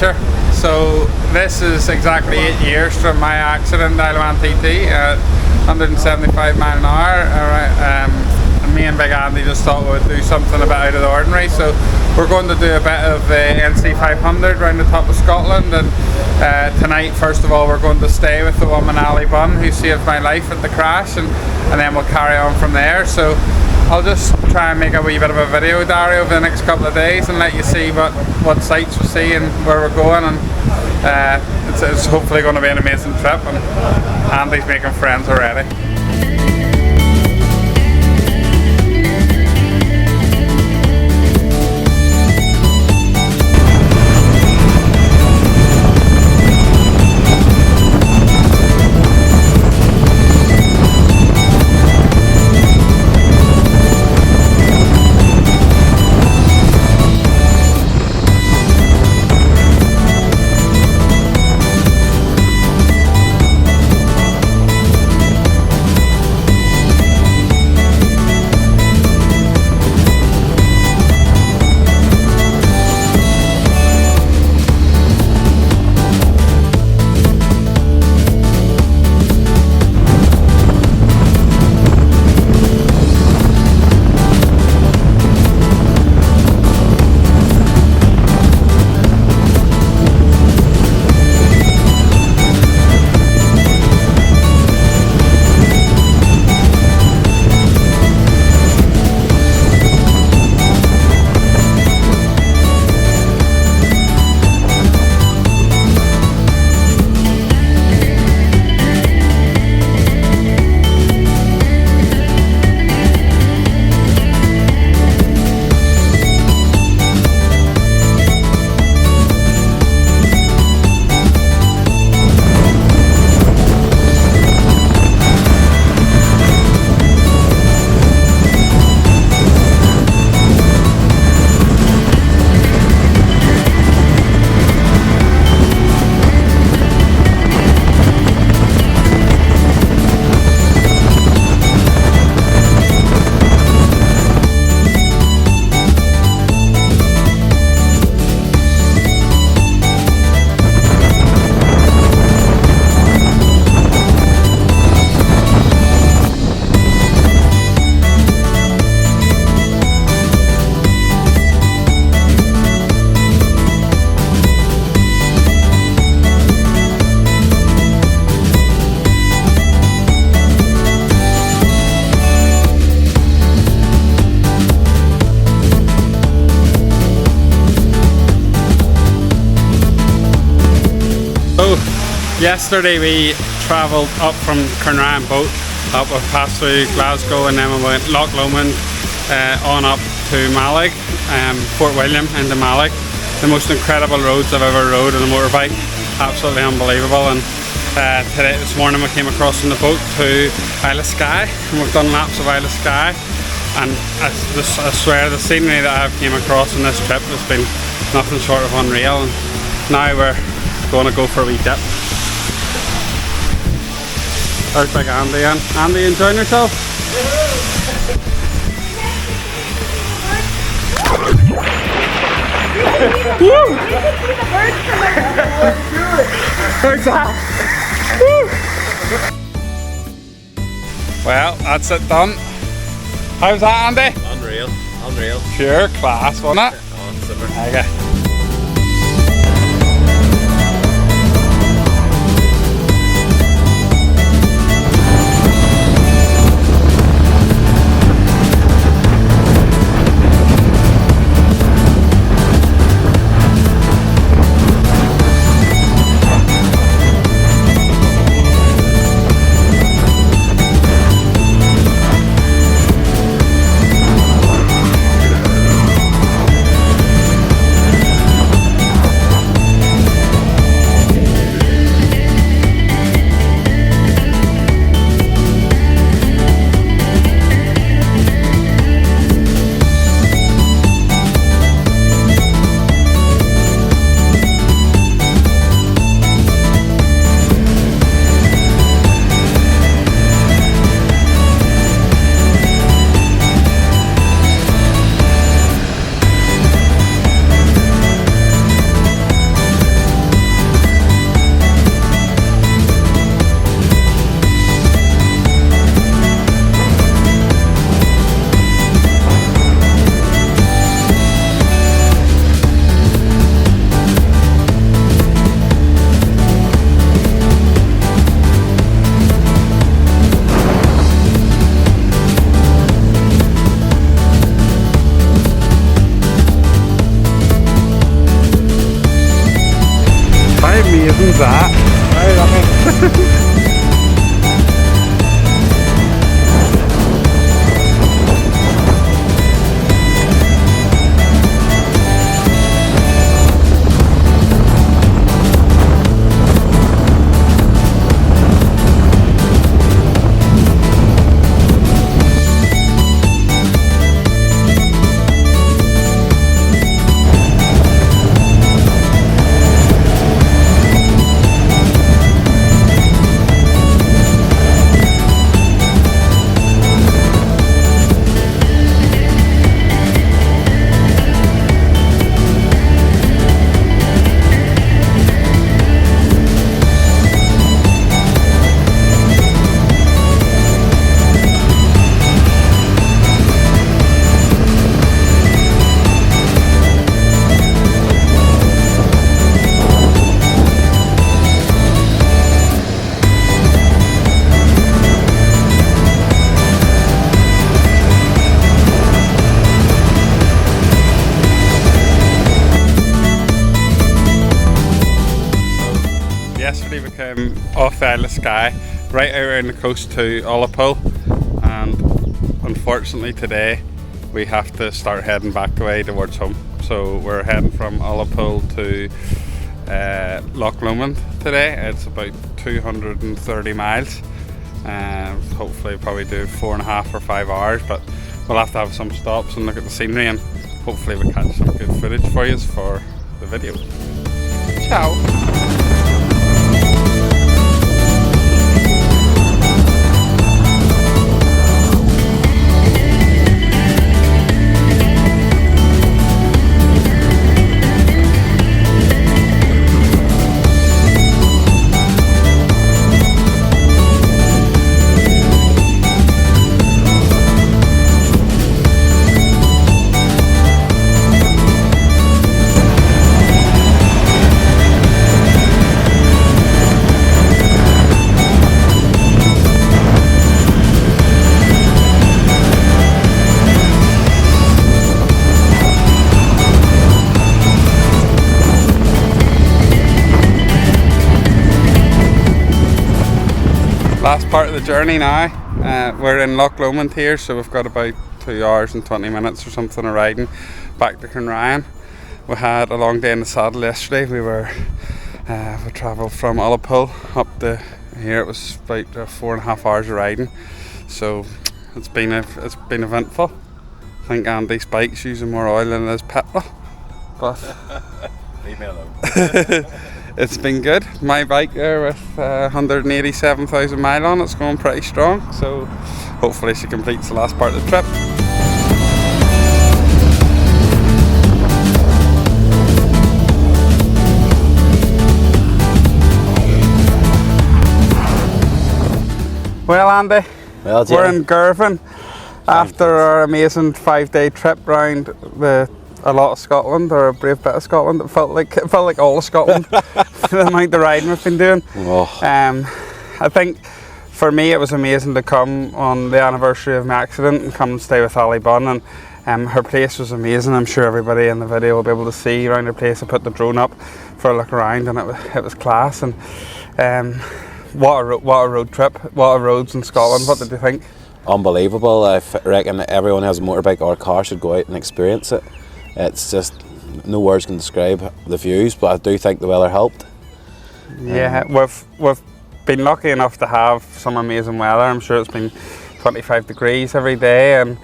adventure. So this is exactly 8 years from my accident, Lough Lomand TT, at 175 mile an hour. And me and Big Andy just thought we would do something a bit out of the ordinary. So we're going to do a bit of NC 500 around the top of Scotland, and tonight, first of all, we're going to stay with the woman Ali Bunn who saved my life at the crash, and then we'll carry on from there. So I'll just try and make a wee bit of a video diary over the next couple of days and let you see what sights we see and where we're going, and it's hopefully going to be an amazing trip, and Andy's making friends already. Yesterday we travelled up from Cairnryan boat, we passed through Glasgow, and then we went Lough Lomand on up to Bealach, Fort William into Bealach. The most incredible roads I've ever rode on a motorbike, absolutely unbelievable. And this morning we came across on the boat to Skye, and we've done laps of Skye, and I swear the scenery that I've came across on this trip has been nothing short of unreal. And now we're going to go for a wee dip. There's Big Andy, and Andy, enjoying yourself? Woo! Where's that? Well, that's it done. How's that, Andy? Unreal. Pure class, wasn't it? Oh, super. Okay. off the Isle of Skye, right out around the coast to Ullapool, and unfortunately today we have to start heading back away towards home. So we're heading from Ullapool to Lough Lomand today. It's about 230 miles. Hopefully probably do 4.5 or 5 hours, but we'll have to have some stops and look at the scenery, and hopefully we'll catch some good footage for you for the video. Ciao! Last part of the journey now. We're in Lough Lomand here, so we've got about 2 hours and 20 minutes or something of riding back to Ryan. We had a long day in the saddle yesterday. We travelled from Ullapool up to here. It was about 4.5 hours of riding, so it's been eventful. I think Andy's bike's using more oil than his petrol, but leave me alone. It's been good. My bike there with 187,000 mile on it's going pretty strong, so hopefully she completes the last part of the trip. Well, Andy, we're in Girvan after our amazing 5-day trip round a lot of Scotland, or a brave bit of Scotland. It felt like all of Scotland. The amount of riding we've been doing. Oh. I think for me it was amazing to come on the anniversary of my accident and come and stay with Ali Bunn, and her place was amazing. I'm sure everybody in the video will be able to see around her place. I put the drone up for a look around, and it was class. And what a road trip, what a roads in Scotland. What did you think? Unbelievable. I reckon everyone who has a motorbike or a car should go out and experience it. It's just, no words can describe the views, but I do think the weather helped. Yeah, we've been lucky enough to have some amazing weather. I'm sure it's been 25 degrees every day, and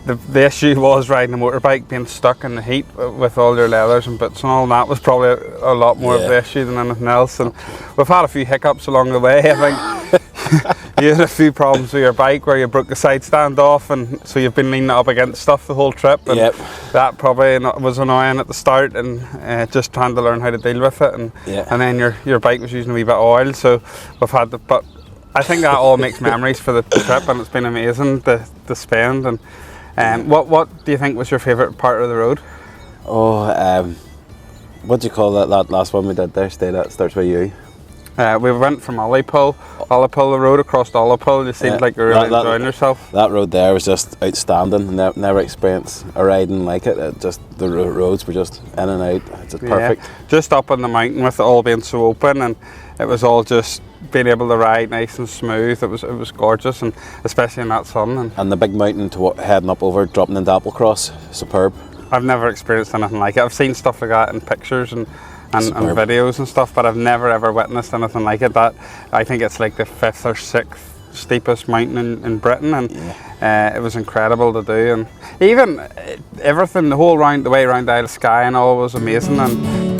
the issue was riding a motorbike, being stuck in the heat with all your leathers and boots and all that was probably a lot more of the issue than anything else. And we've had a few hiccups along the way. I think you had a few problems with your bike where you broke the side stand off, and so you've been leaning up against stuff the whole trip, and that probably was annoying at the start, and just trying to learn how to deal with it, and then your bike was using a wee bit of oil, so we've had to, but I think that all makes memories for the trip, and it's been amazing to spend. And what do you think was your favourite part of the road? What do you call that last one we did there? Starts with U. We went from Ullapool, the road across to Ullapool. You seemed like you were really enjoying yourself. That road there was just outstanding. Never experienced a riding like it. The roads were just in and out. It's just perfect. Yeah. Just up on the mountain with it all being so open, and it was all just being able to ride nice and smooth. It was gorgeous, and especially in that sun. And the big mountain heading up over, dropping into Applecross, superb. I've never experienced anything like it. I've seen stuff like that in pictures and videos and stuff, but I've never ever witnessed anything like it. That I think it's like the 5th or 6th steepest mountain in Britain, and it was incredible to do. And even everything, the way around the Isle of Skye and all was amazing. And